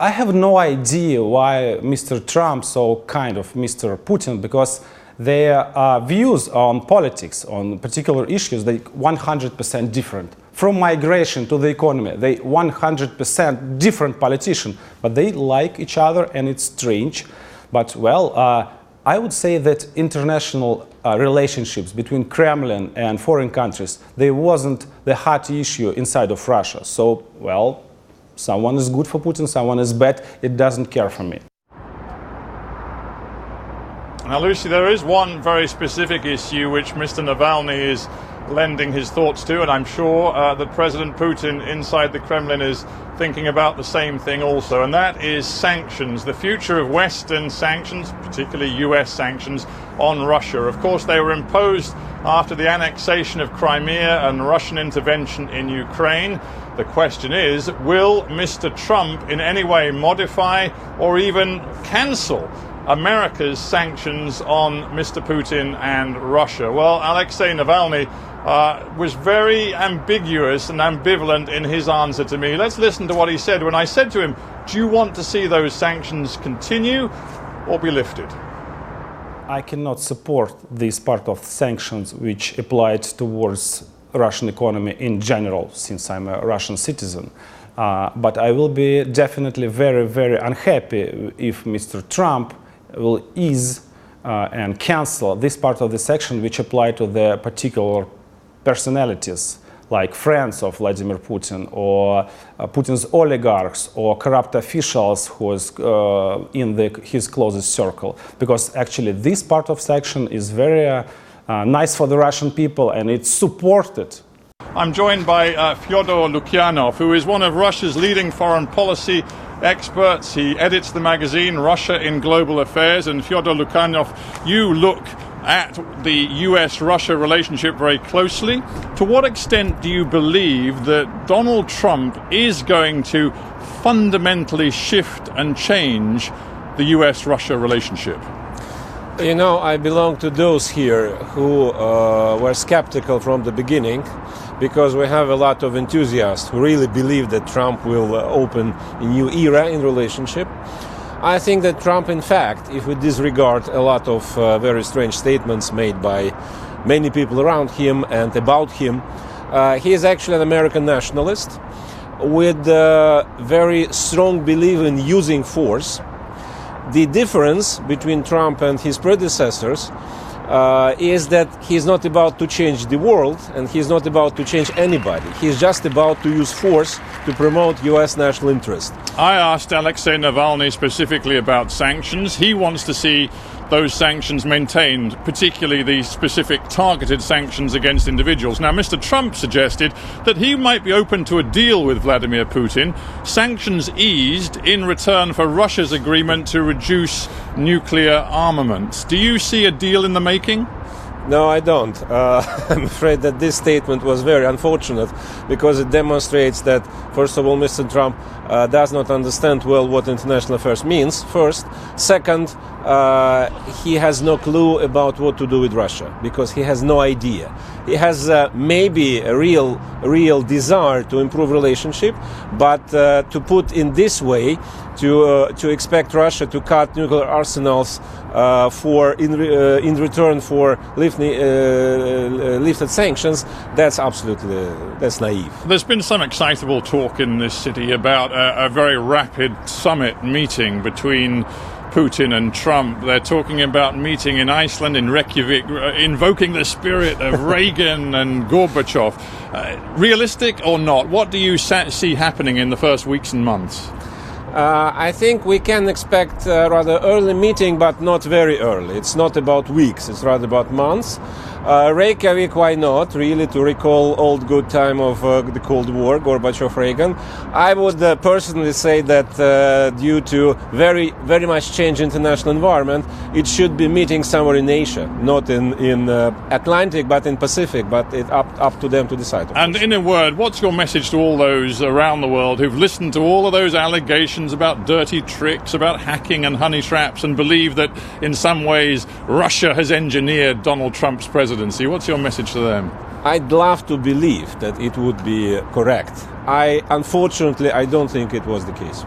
I have no idea why Mr. Trump so kind of Mr. Putin, because their views on politics, on particular issues, they 100% different. From migration to the economy, they 100% different politicians, but they like each other, and it's strange. But well, I would say that international relationships between Kremlin and foreign countries, they wasn't the hot issue inside of Russia. So, well, someone is good for Putin, someone is bad, it doesn't care for me. Now, Lucy, there is one very specific issue which Mr. Navalny is lending his thoughts to, and I'm sure that President Putin inside the Kremlin is thinking about the same thing also, and that is sanctions, the future of Western sanctions, particularly US sanctions on Russia. Of course, they were imposed after the annexation of Crimea and Russian intervention in Ukraine. The question is, will Mr. Trump in any way modify or even cancel America's sanctions on Mr. Putin and Russia? Well, Alexey Navalny was very ambiguous and ambivalent in his answer to me. Let's listen to what he said when I said to him, do you want to see those sanctions continue or be lifted? I cannot support this part of sanctions which applied towards Russian economy in general, since I'm a Russian citizen. But I will be definitely very, very unhappy if Mr. Trump will ease and cancel this part of the sanction which apply to the particular personalities, like friends of Vladimir Putin, or Putin's oligarchs, or corrupt officials who is in his closest circle. Because actually this part of sanction is very nice for the Russian people, and it's supported. I'm joined by Fyodor Lukyanov, who is one of Russia's leading foreign policy experts. He edits the magazine Russia in Global Affairs. And Fyodor Lukyanov, you look at the US-Russia relationship very closely. To what extent do you believe that Donald Trump is going to fundamentally shift and change the US-Russia relationship? You know, I belong to those here who were skeptical from the beginning, because we have a lot of enthusiasts who really believe that Trump will open a new era in relationship. I think that Trump, in fact, if we disregard a lot of very strange statements made by many people around him and about him, he is actually an American nationalist with a very strong belief in using force. The difference between Trump and his predecessors is that he's not about to change the world, and he's not about to change anybody. He's just about to use force to promote US national interest. I asked Alexey Navalny specifically about sanctions. He wants to see those sanctions maintained, particularly the specific targeted sanctions against individuals. Now, Mr. Trump suggested that he might be open to a deal with Vladimir Putin, sanctions eased in return for Russia's agreement to reduce nuclear armaments. Do you see a deal in the making? No, I don't. I'm afraid that this statement was very unfortunate, because it demonstrates that, first of all, Mr. Trump does not understand well what international affairs means, first. Second, he has no clue about what to do with Russia, because he has no idea. He has maybe a real desire to improve relationship, but to put in this way, to expect Russia to cut nuclear arsenals in return for lifted sanctions, that's naive. There's been some excitable talk in this city about a very rapid summit meeting between Putin and Trump. They're talking about meeting in Iceland, in Reykjavik, invoking the spirit of Reagan and Gorbachev. Realistic or not? What do you see happening in the first weeks and months? I think we can expect a rather early meeting, but not very early. It's not about weeks, it's rather about months. Reykjavik, why not? Really, to recall old good time of the Cold War, Gorbachev-Reagan. I would personally say that due to very much change international environment, it should be meeting somewhere in Asia, not in Atlantic, but in Pacific. But it's up to them to decide. And in a word, what's your message to all those around the world who've listened to all of those allegations about dirty tricks, about hacking and honey traps, and believe that in some ways Russia has engineered Donald Trump's presidency? What's your message to them? I'd love to believe that it would be correct. Unfortunately, I don't think it was the case.